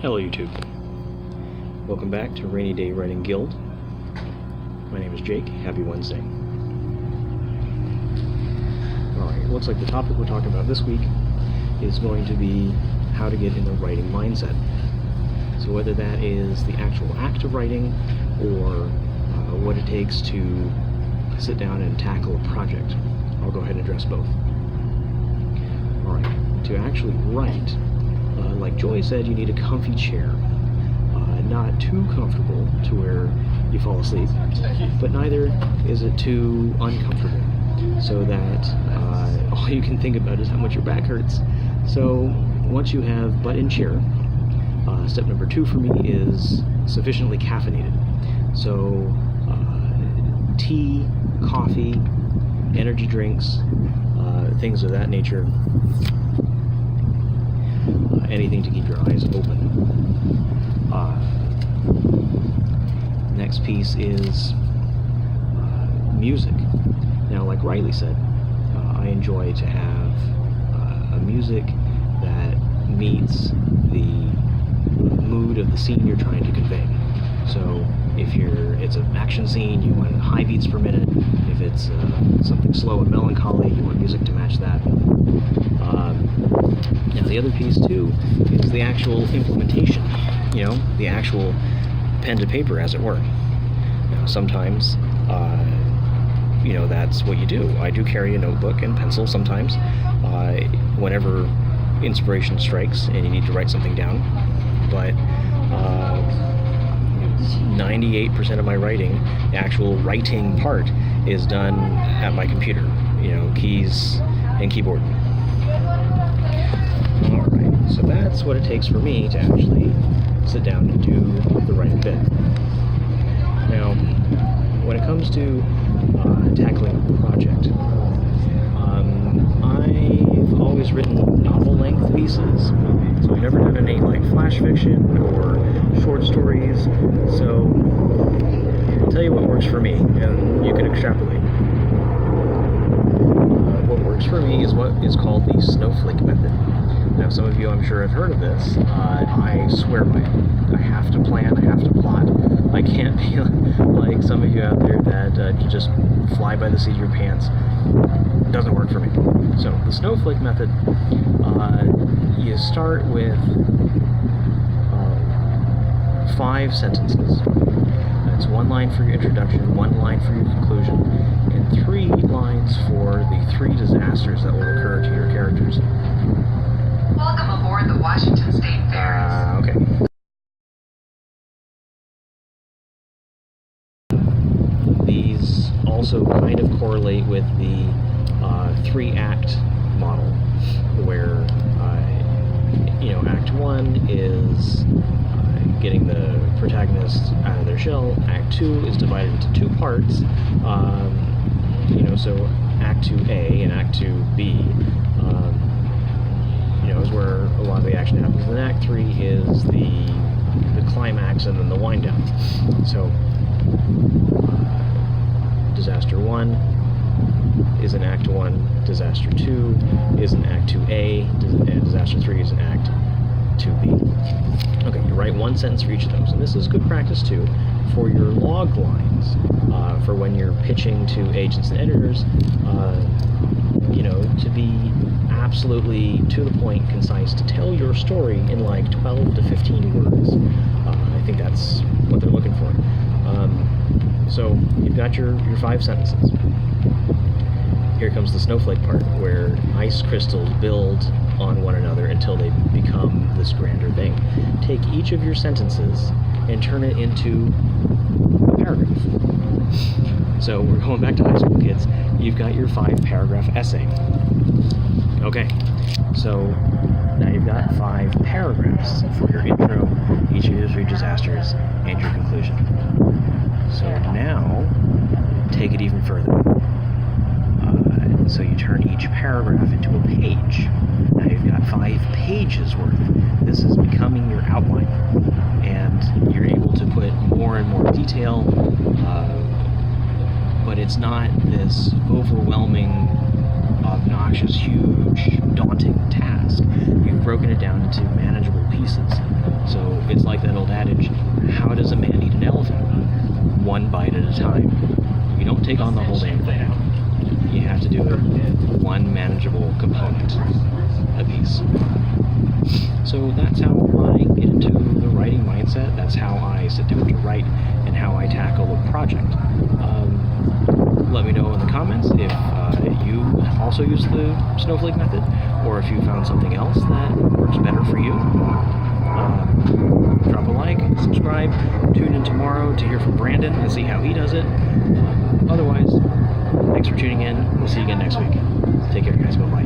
Hello YouTube. Welcome back to Rainy Day Writing Guild. My name is Jake. Happy Wednesday. Alright, it looks like the topic we're talking about this week is going to be how to get in the writing mindset. So whether that is the actual act of writing or what it takes to sit down and tackle a project, I'll go ahead and address both. Alright, to actually write, like Joy said, you need a comfy chair. Not too comfortable to where you fall asleep, but neither is it too uncomfortable, so that all you can think about is how much your back hurts. So once you have butt in chair, step number 2 for me is sufficiently caffeinated. So tea, coffee, energy drinks, things of that nature. Anything to keep your eyes open. Next piece is music. Now, like Riley said, I enjoy to have a music that meets the mood of the scene you're trying to convey. So if it's an action scene, you want high beats per minute. If it's something slow and melancholy, you want music to match that. Now the other piece too is the actual implementation, the actual pen to paper, as it were. Now sometimes, that's what you do. I do carry a notebook and pencil sometimes, whenever inspiration strikes and you need to write something down. But 98% of my writing, the actual writing part, is done at my computer, keys and keyboard. Alright, so that's what it takes for me to actually sit down and do the writing bit. Now, when it comes to tackling a project, I've always written novel-length pieces, so I've never done any flash fiction or short stories. So I'll tell you what works for me, and you can extrapolate. What works for me is what is called the snowflake method. Now, some of you, I'm sure, have heard of this. I swear by it. I have to plan, I have to plot. I can't be like some of you out there that you just fly by the seat of your pants. It doesn't work for me. So, the snowflake method, you start with 5 sentences. That's 1 line for your introduction, 1 line for your conclusion, and 3 lines for the 3 disasters that will occur to your characters. Welcome aboard the Washington State Ferry. Okay. These also kind of correlate with the 3-act model, where Act 1 is getting the protagonist out of their shell. Act 2 is divided into 2 parts. So Act 2A and Act 2B. Is where a lot of the action happens. And Act 3 is the climax and then the wind down. So, Disaster 1 is in Act 1, Disaster 2 is in Act 2A, and Disaster 3 is in Act 2B. Okay, you write 1 sentence for each of those. And this is good practice too for your log lines, for when you're pitching to agents and editors, to be absolutely to the point, concise, to tell your story in 12 to 15 words. I think that's what they're looking for. So you've got your 5 sentences. Here comes the snowflake part, where ice crystals build on one another until they become this grander thing. Take each of your sentences and turn it into a paragraph. So we're going back to high school, kids. You've got your 5-paragraph essay. Okay, so now you've got 5 paragraphs for your intro, each of your 3 disasters, and your conclusion. So now, take it even further. So you turn each paragraph into a page. Now you've got 5 pages worth. This is becoming your outline, and you're able to put more and more detail, but it's not this overwhelming, obnoxious, huge, daunting task. You've broken it down into manageable pieces. So it's like that old adage, how does a man eat an elephant? One bite at a time. You don't take on the whole damn thing. You have to do it one manageable component a piece. So that's how I get into the writing mindset. That's how I sit down to write and how I tackle a project. Let me know in the comments if you also use the snowflake method, or if you found something else that works better for you. Drop a like, subscribe, tune in tomorrow to hear from Brandon and see how he does it. Otherwise, thanks for tuning in. We'll see you again next week. Take care, guys. Bye-bye.